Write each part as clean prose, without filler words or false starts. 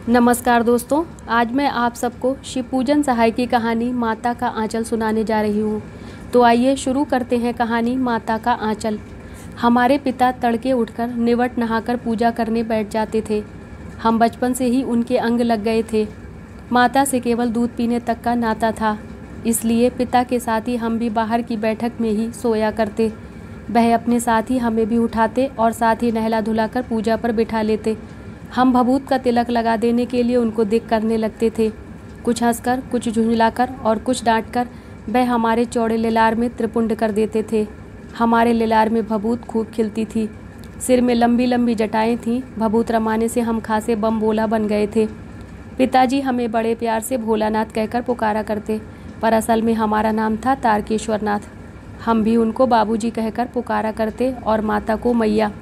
नमस्कार दोस्तों, आज मैं आप सबको शिव पूजन सहाय की कहानी माता का आंचल सुनाने जा रही हूँ। तो आइए शुरू करते हैं कहानी माता का आंचल। हमारे पिता तड़के उठकर निवट नहाकर पूजा करने बैठ जाते थे। हम बचपन से ही उनके अंग लग गए थे। माता से केवल दूध पीने तक का नाता था, इसलिए पिता के साथ ही हम भी बाहर की बैठक में ही सोया करते। वह अपने साथ ही हमें भी उठाते और साथ ही नहला धुलाकर पूजा पर बिठा लेते। हम भभूत का तिलक लगा देने के लिए उनको दिक करने लगते थे। कुछ हंसकर, कुछ झुंझलाकर और कुछ डांटकर वह हमारे चौड़े लिलार में त्रिपुंड कर देते थे। हमारे लिलार में भभूत खूब खिलती थी, सिर में लंबी लंबी जटाएं थीं। भभूत रमाने से हम खासे बम बोला बन गए थे। पिताजी हमें बड़े प्यार से भोलानाथ कहकर पुकारा करते, पर असल में हमारा नाम था तारकेश्वर नाथ। हम भी उनको बाबूजी कहकर पुकारा करते और माता को मैया।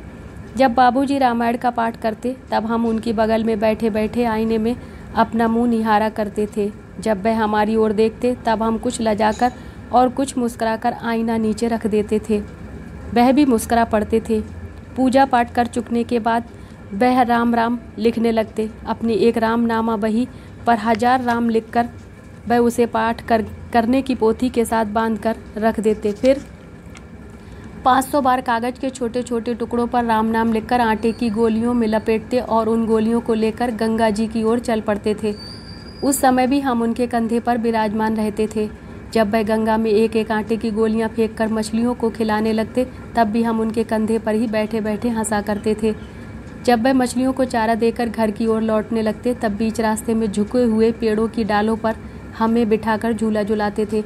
जब बाबूजी रामायण का पाठ करते तब हम उनकी बगल में बैठे बैठे आईने में अपना मुंह निहारा करते थे। जब वह हमारी ओर देखते तब हम कुछ लजाकर और कुछ मुस्कुराकर आईना नीचे रख देते थे। वह भी मुस्कुरा पड़ते थे। पूजा पाठ कर चुकने के बाद वह राम राम लिखने लगते। अपनी एक रामनामा बही पर 1000 राम लिखकर वह उसे पाठ करने की पोथी के साथ बांधकर रख देते। फिर 500 बार कागज़ के छोटे छोटे टुकड़ों पर राम नाम लिखकर आटे की गोलियों में लपेटते और उन गोलियों को लेकर गंगा जी की ओर चल पड़ते थे। उस समय भी हम उनके कंधे पर विराजमान रहते थे। जब वह गंगा में एक एक आटे की गोलियां फेंककर मछलियों को खिलाने लगते तब भी हम उनके कंधे पर ही बैठे बैठे हंसा करते थे। जब वह मछलियों को चारा देकर घर की ओर लौटने लगते तब बीच रास्ते में झुके हुए पेड़ों की डालों पर हमें बिठाकर झूला झुलाते थे।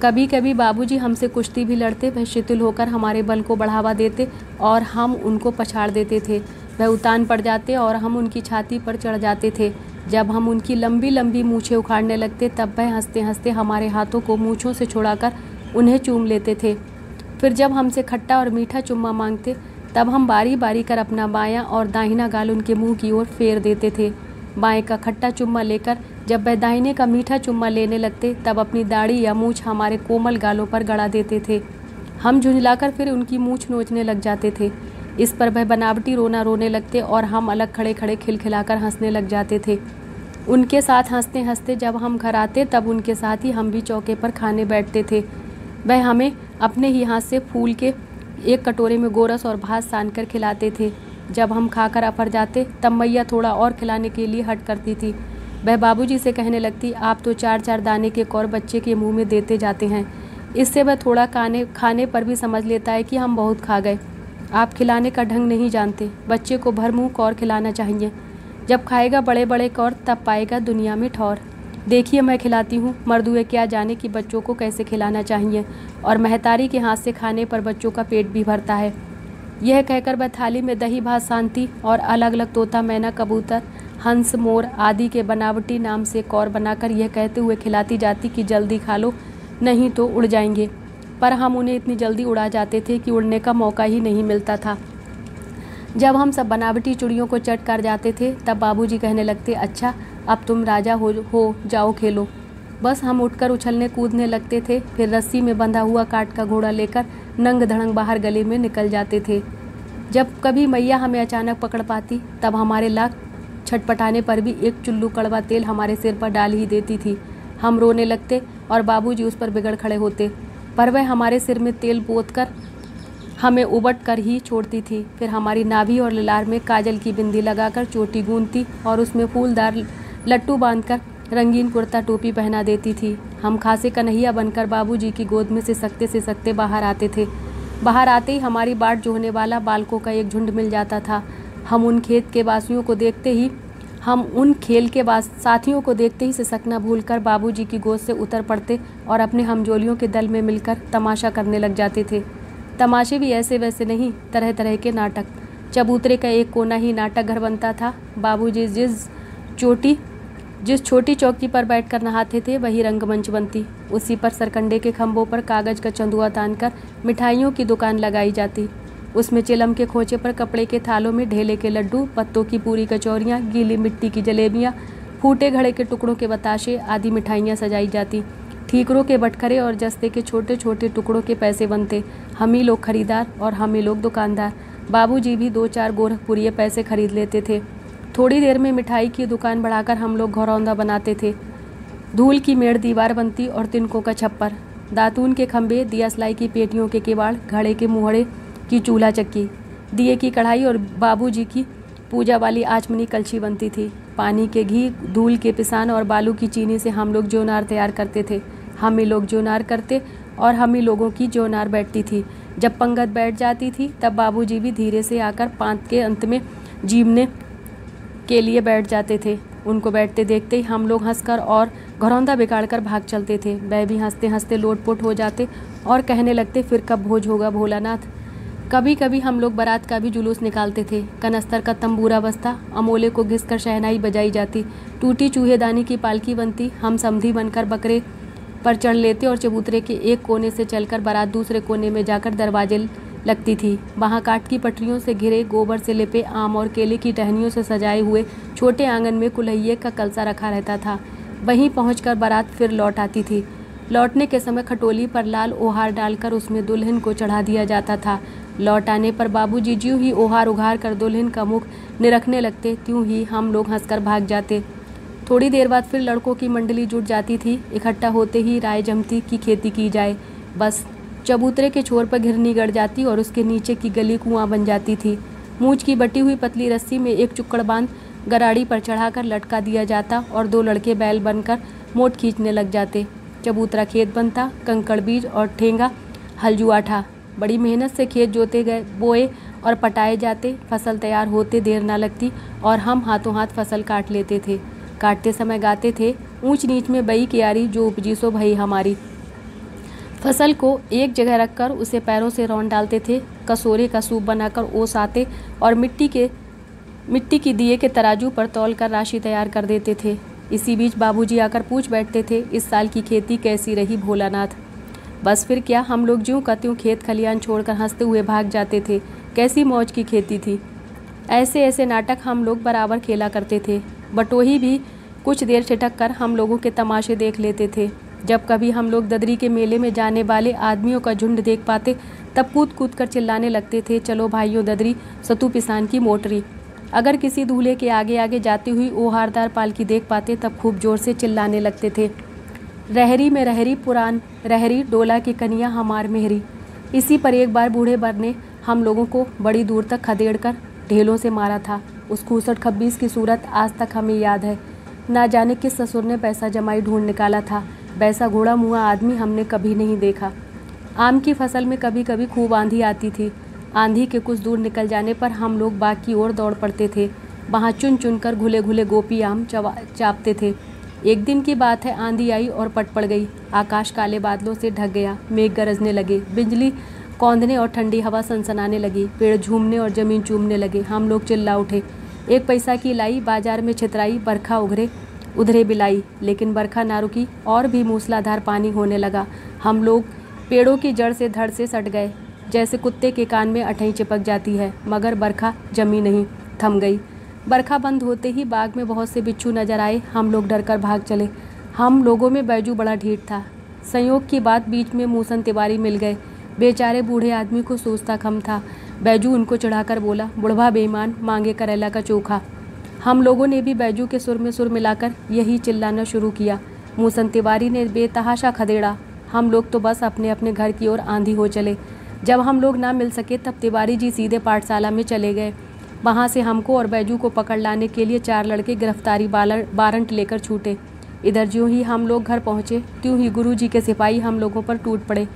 कभी कभी बाबूजी हमसे कुश्ती भी लड़ते। वह शिथिल होकर हमारे बल को बढ़ावा देते और हम उनको पछाड़ देते थे। वह उतान पड़ जाते और हम उनकी छाती पर चढ़ जाते थे। जब हम उनकी लंबी लंबी मूछें उखाड़ने लगते तब वह हंसते हंसते हमारे हाथों को मूँछों से छुड़ाकर उन्हें चूम लेते थे। फिर जब हमसे खट्टा और मीठा चुम्मा मांगते तब हम बारी बारी कर अपना बायां और दाहिना गाल उनके मुंह की ओर फेर देते थे। बाएं का खट्टा चुम्मा लेकर जब वह दाहिने का मीठा चुम्मा लेने लगते तब अपनी दाढ़ी या मूछ हमारे कोमल गालों पर गड़ा देते थे। हम झुंझलाकर फिर उनकी मूछ नोचने लग जाते थे। इस पर वह बनावटी रोना रोने लगते और हम अलग खड़े खड़े खिलखिलाकर हंसने लग जाते थे। उनके साथ हंसते हंसते जब हम घर आते तब उनके साथ ही हम भी चौके पर खाने बैठते थे। वह हमें अपने ही हाथ से फूल के एक कटोरे में गोरस और भात सान कर खिलाते थे। जब हम खाकर अफर जाते तब मैया थोड़ा और खिलाने के लिए हट करती थी। वह बाबूजी से कहने लगती, आप तो 4-4 दाने के कौर बच्चे के मुंह में देते जाते हैं। इससे वह थोड़ा खाने पर भी समझ लेता है कि हम बहुत खा गए। आप खिलाने का ढंग नहीं जानते, बच्चे को भर मुँह कौर खिलाना चाहिए। जब खाएगा बड़े बड़े कौर तब पाएगा दुनिया में ठौर। देखिए मैं खिलाती हूँ, मर्द हुए क्या जाने कि बच्चों को कैसे खिलाना चाहिए, और महतारी के हाथ से खाने पर बच्चों का पेट भी भरता है। यह कहकर वह थाली में दही भात शांति और अलग अलग तोता, मैना, कबूतर, हंस, मोर आदि के बनावटी नाम से कौर बनाकर यह कहते हुए खिलाती जाती कि जल्दी खा लो नहीं तो उड़ जाएंगे। पर हम उन्हें इतनी जल्दी उड़ा जाते थे कि उड़ने का मौका ही नहीं मिलता था। जब हम सब बनावटी चिड़ियों को चट कर जाते थे तब बाबूजी कहने लगते, अच्छा अब तुम राजा हो जाओ खेलो। बस हम उठकर उछलने कूदने लगते थे। फिर रस्सी में बंधा हुआ काठ का घोड़ा लेकर नंग धड़ंग बाहर गली में निकल जाते थे। जब कभी मैया हमें अचानक पकड़ पाती तब हमारे लाख छटपटाने पर भी एक चुल्लू कड़वा तेल हमारे सिर पर डाल ही देती थी। हम रोने लगते और बाबूजी उस पर बिगड़ खड़े होते, पर वह हमारे सिर में तेल पोत कर हमें उबट कर ही छोड़ती थी। फिर हमारी नाभि और लिलार में काजल की बिंदी लगाकर चोटी गूंथती और उसमें फूलदार लट्टू बांधकर रंगीन कुर्ता टोपी पहना देती थी। हम खासे कन्हैया बनकर बाबूजी की गोद में से सकते बाहर आते थे। बाहर आते ही हमारी बाट जोहने वाला बालकों का एक झुंड मिल जाता था। हम उन खेल के साथियों को देखते ही सिसकना भूलकर बाबूजी की गोद से उतर पड़ते और अपने हमजोलियों के दल में मिलकर तमाशा करने लग जाते थे। तमाशे भी ऐसे वैसे नहीं, तरह तरह के नाटक। चबूतरे का एक कोना ही नाटक घर बनता था। बाबूजी जिस छोटी चौकी पर बैठकर नहाते थे वही रंगमंच बनती। उसी पर सरकंडे के खंभों पर कागज का चंदुआ तानकर मिठाइयों की दुकान लगाई जाती। उसमें चिलम के खोचे पर कपड़े के थालों में ढेले के लड्डू, पत्तों की पूरी कचौरियाँ, गीली मिट्टी की जलेबियाँ, फूटे घड़े के टुकड़ों के बताशे आदि मिठाइयाँ सजाई जाती। ठीकरों के बटखरे और जस्ते के छोटे छोटे टुकड़ों के पैसे बनते। हम ही लोग खरीदार और हम ही लोग दुकानदार। बाबूजी भी 2-4 गोरखपुरिये पैसे खरीद लेते थे। थोड़ी देर में मिठाई की दुकान बढ़ाकर हम लोग घरौंदा बनाते थे। धूल की मेड़ दीवार बनती और तिनकों का छप्पर, दातून के खंभे, दिया सिलाई की पेटियों के किवाड़, घड़े के मुहड़े की चूल्हा चक्की, दिए की कढ़ाई और बाबूजी की पूजा वाली आचमनी कलछी बनती थी। पानी के घी, धूल के पिसान और बालू की चीनी से हम लोग जोनार तैयार करते थे। हम ही लोग जोनार करते और हम ही लोगों की जोनार बैठती थी। जब पंगत बैठ जाती थी तब बाबूजी भी धीरे से आकर पांत के अंत में जीमने के लिए बैठ जाते थे। उनको बैठते देखते ही हम लोग हंसकर और घरौंदा बिगाड़कर भाग चलते थे। वह भी हंसते हंसते लोटपोट हो जाते और कहने लगते, फिर कब भोज होगा भोलानाथ। कभी कभी हम लोग बारात का भी जुलूस निकालते थे। कनस्तर का तंबूरा बजता, अमोले को घिसकर शहनाई बजाई जाती, टूटी चूहेदानी की पालकी बनती। हम समधी बनकर बकरे पर चढ़ लेते और चबूतरे के एक कोने से चलकर बारात दूसरे कोने में जाकर दरवाजे लगती थी। वहाँ काठ की पटरियों से घिरे, गोबर से लिपे, आम और केले की टहनियों से सजाए हुए छोटे आंगन में कुल्हैये का कलसा रखा रहता था। वहीं पहुंचकर बारात फिर लौट आती थी। लौटने के समय खटोली पर लाल ओहार डालकर उसमें दुल्हन को चढ़ा दिया जाता था। लौट आने पर बाबूजी ज्यों ही ओहार उघार कर दुल्हन का मुख निरखने लगते, त्यों ही हम लोग हंसकर भाग जाते। थोड़ी देर बाद फिर लड़कों की मंडली जुट जाती थी। इकट्ठा होते ही राय जमती कि खेती की जाए। बस चबूतरे के छोर पर घिरनी गड़ जाती और उसके नीचे की गली कुआं बन जाती थी। मूंछ की बटी हुई पतली रस्सी में एक चुक्कड़ बांध गराड़ी पर चढ़ाकर लटका दिया जाता और दो लड़के बैल बनकर मोट खींचने लग जाते। चबूतरा खेत बनता, कंकड़ बीज और ठेंगा हल जुआ था। बड़ी मेहनत से खेत जोते गए, बोए और पटाए जाते। फसल तैयार होते देर ना लगती और हम हाथों हाथ फसल काट लेते थे। काटते समय गाते थे, ऊंच नीच में बई क्यारी, जो उपजी सो भई हमारी। फसल को एक जगह रखकर उसे पैरों से रौंद डालते थे। कसोरे का सूप बनाकर ओस आते और मिट्टी की दिए के तराजू पर तौल कर राशि तैयार कर देते थे। इसी बीच बाबूजी आकर पूछ बैठते थे, इस साल की खेती कैसी रही भोलानाथ। बस फिर क्या, हम लोग ज्यों का त्यों खेत खलियान छोड़कर हंसते हुए भाग जाते थे। कैसी मौज की खेती थी। ऐसे ऐसे नाटक हम लोग बराबर खेला करते थे। बटोही भी कुछ देर छिटक कर हम लोगों के तमाशे देख लेते थे। जब कभी हम लोग ददरी के मेले में जाने वाले आदमियों का झुंड देख पाते तब कूद कूद कर चिल्लाने लगते थे, चलो भाइयों ददरी, सतु पिसान की मोटरी। अगर किसी दूल्हे के आगे आगे जाती हुई ओहारदार पालकी देख पाते तब खूब जोर से चिल्लाने लगते थे, रहरी में रहरी पुरान रहरी, डोला की कनिया हमार मेहरी। इसी पर एक बार बूढ़े बर ने हम लोगों को बड़ी दूर तक खदेड़ कर ढेलों से मारा था। उस खूसट खब्बीस की सूरत आज तक हमें याद है। ना जाने किस ससुर ने पैसा जमाई ढूंढ निकाला था। वैसा घोड़ा मुआ आदमी हमने कभी नहीं देखा। आम की फसल में कभी कभी खूब आंधी आती थी। आंधी के कुछ दूर निकल जाने पर हम लोग बाग की ओर दौड़ पड़ते थे। वहाँ चुन चुन कर घुले घुले गोपी आम चापते थे। एक दिन की बात है, आंधी आई और पट पड़ गई। आकाश काले बादलों से ढक गया। मेघ गरजने लगे, बिजली कौंधने और ठंडी हवा सनसनाने लगी। पेड़ झूमने और जमीन चूमने लगे। हम लोग चिल्ला उठे, एक पैसा की लाई, बाजार में छितराई, बरखा उधरे बिलाई। लेकिन बरखा ना रुकी और भी मूसलाधार पानी होने लगा। हम लोग पेड़ों की जड़ से धड़ से सट गए, जैसे कुत्ते के कान में अठई चिपक जाती है। मगर बरखा जमी नहीं, थम गई। बरखा बंद होते ही बाग में बहुत से बिच्छू नजर आए। हम लोग डर कर भाग चले। हम लोगों में बैजू बड़ा ढीठ था। संयोग की बात, बीच में मूसन तिवारी मिल गए। बेचारे बूढ़े आदमी को सोचता कम था। बैजू उनको चढ़ाकर बोला, बुढ़वा बेईमान, मांगे करेला का चोखा। हम लोगों ने भी बैजू के सुर में सुर मिलाकर यही चिल्लाना शुरू किया। मूसन तिवारी ने बेतहाशा खदेड़ा। हम लोग तो बस अपने अपने घर की ओर आंधी हो चले। जब हम लोग ना मिल सके तब तिवारी जी सीधे पाठशाला में चले गए। वहाँ से हमको और बैजू को पकड़ लाने के लिए 4 लड़के गिरफ्तारी वारंट लेकर छूटे। इधर ज्यों ही हम लोग घर पहुँचे त्यों ही गुरुजी के सिपाही हम लोगों पर टूट पड़े।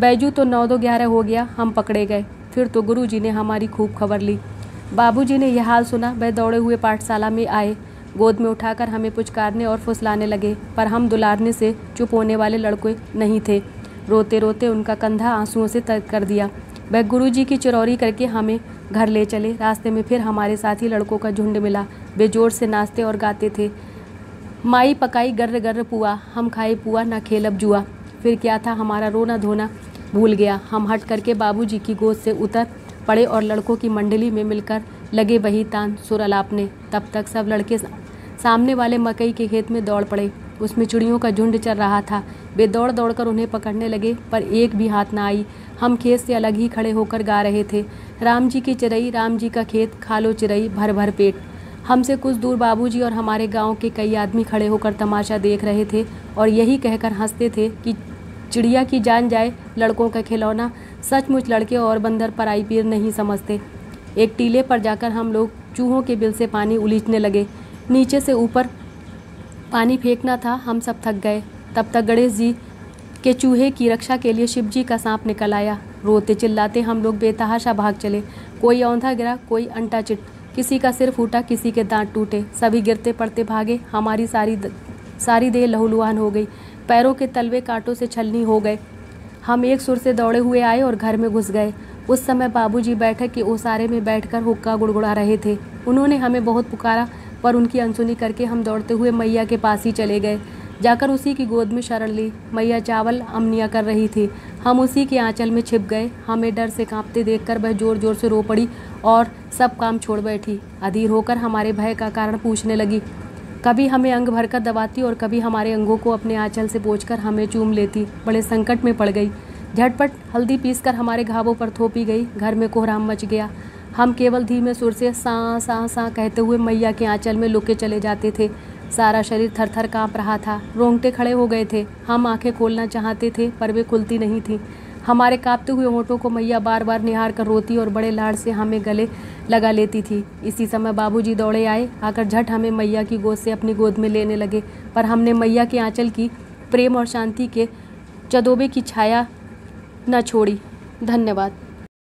बैजू तो 9-2-11 हो गया, हम पकड़े गए। फिर तो गुरुजी ने हमारी खूब खबर ली। बाबूजी ने यह हाल सुना, वह दौड़े हुए पाठशाला में आए। गोद में उठाकर हमें पुचकारने और फुसलाने लगे, पर हम दुलारने से चुप होने वाले लड़के नहीं थे। रोते रोते उनका कंधा आंसुओं से तर कर दिया। वह गुरुजी की चिरौरी करके हमें घर ले चले। रास्ते में फिर हमारे साथी लड़कों का झुंड मिला। वे जोर से नाचते और गाते थे, माई पकाई गर्र गर्र पुआ, हम खाए पुआ ना खेलब जुआ। फिर क्या था, हमारा रोना धोना भूल गया। हम हट करके बाबूजी की गोद से उतर पड़े और लड़कों की मंडली में मिलकर लगे वही तान सुर अलापने। तब तक सब लड़के सामने वाले मकई के खेत में दौड़ पड़े। उसमें चिड़ियों का झुंड चल रहा था। वे दौड़ दौड़ कर उन्हें पकड़ने लगे, पर एक भी हाथ ना आई। हम खेत से अलग ही खड़े होकर गा रहे थे, राम जी की चिरई, राम जी का खेत, खा लो चिरई भर भर पेट। हमसे कुछ दूर बाबूजी और हमारे गांव के कई आदमी खड़े होकर तमाशा देख रहे थे और यही कहकर हंसते थे कि चिड़िया की जान जाए लड़कों का खिलौना। सचमुच लड़के और बंदर पराई पीर नहीं समझते। एक टीले पर जाकर हम लोग चूहों के बिल से पानी उलीचने लगे। नीचे से ऊपर पानी फेंकना था। हम सब थक गए। तब तक गणेश जी के चूहे की रक्षा के लिए शिव जी का सांप निकल आया। रोते चिल्लाते हम लोग बेतहाशा भाग चले। कोई औंधा गिरा, कोई अंटा चिट, किसी का सिर फूटा, किसी के दांत टूटे। सभी गिरते पड़ते भागे। हमारी सारी देह लहूलुहान हो गई। पैरों के तलवे कांटों से छलनी हो गए। हम एक सुर से दौड़े हुए आए और घर में घुस गए। उस समय बाबूजी बैठक के ओसारे में बैठकर हुक्का गुड़गुड़ा रहे थे। उन्होंने हमें बहुत पुकारा, पर उनकी अनसुनी करके हम दौड़ते हुए मैया के पास ही चले गए। जाकर उसी की गोद में शरण ली। मैया चावल अमनिया कर रही थी। हम उसी के आंचल में छिप गए। हमें डर से कांपते देखकर वह जोर जोर से रो पड़ी और सब काम छोड़ बैठी। अधीर होकर हमारे भय का कारण पूछने लगी। कभी हमें अंग भरकर दबाती और कभी हमारे अंगों को अपने आंचल से पोंछकर हमें चूम लेती। बड़े संकट में पड़ गई। झटपट हल्दी पीसकर हमारे घावों पर थोपी गई। घर में कोहराम मच गया। हम केवल धीमे सुर से सा सा सा कहते हुए मैया के आंचल में लुके चले जाते थे। सारा शरीर थरथर काँप रहा था। रोंगटे खड़े हो गए थे। हम आंखें खोलना चाहते थे पर वे खुलती नहीं थीं। हमारे कांपते हुए होठों को मैया बार बार निहार कर रोती और बड़े लाड़ से हमें गले लगा लेती थी। इसी समय बाबूजी दौड़े आए। आकर झट हमें मैया की गोद से अपनी गोद में लेने लगे। पर हमने मैया के आंचल की प्रेम और शांति के चदोबे की छाया न छोड़ी। धन्यवाद।